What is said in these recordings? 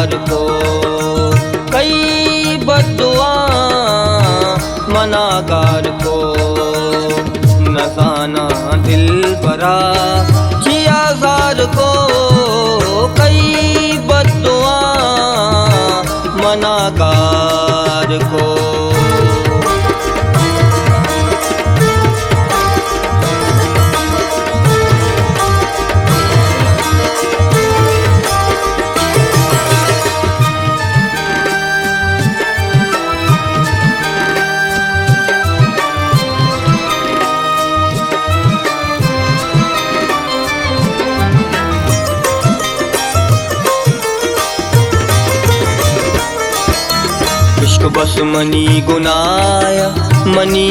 मनागार को, कई बद्दुआ मनागार को। न जाना दिल बरा जिया जार को, कई बद्दुआ मनागार को। इश्क बस मनी गुनाय, मनी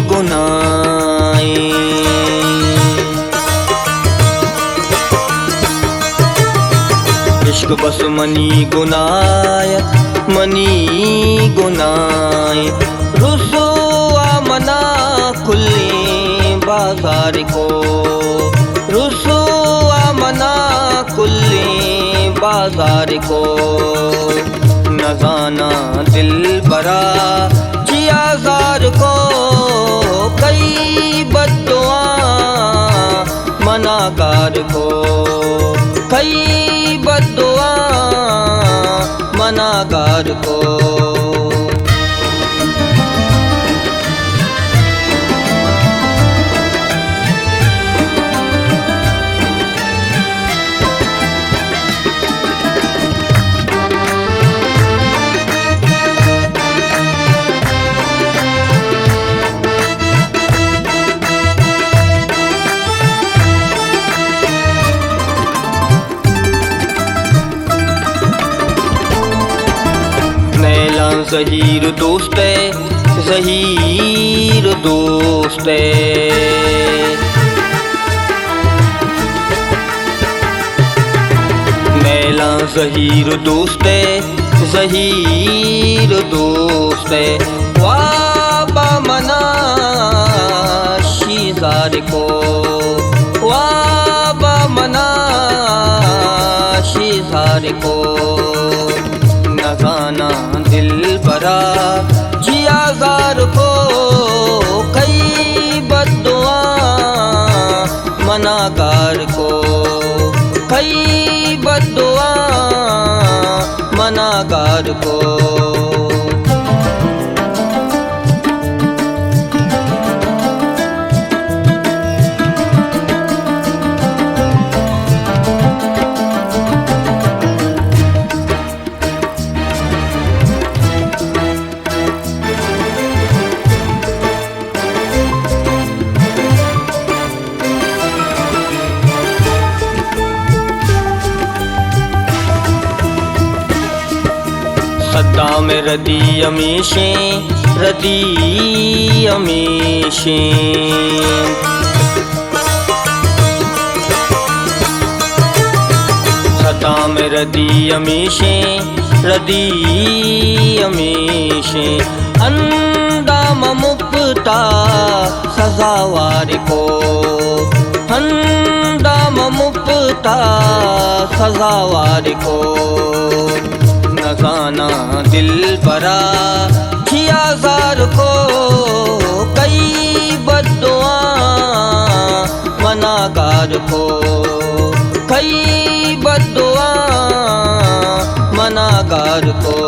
गुनाय। इश्क बस मनी गुनाय, मनी गुनाय। रुसवा मना कुल्ली बाजार को, रुसवा मना कुल्ली बाजार को। न जाना दिल बरा जिया जार को, कई बद्दुआ मनागार को, कई बद्दुआ मनागार को। ज़हीर दोस्त है, ज़हीर दोस्त है। मैला ज़हीर दोस्त है, ज़हीर दोस्त है। वाबा मना शीज़ार को, वाबा मना शीज़ार को। न जाना दिल बरा जिया जार को, कई बद्दुआ मनागार को, कई बद्दुआ मनागार को। सद्दा में रदी अमीशें, रदी अमीशें। सद्दा में रदी अमीशें, रदी अमीशें। अंदाम मुफ्ता सजावार को, अंदाम मुफ्ता सजावार को। न जाना दिल बरा जिया जार को, कई बद्दुआ मनागार को, कई बद्दुआ मनागार को।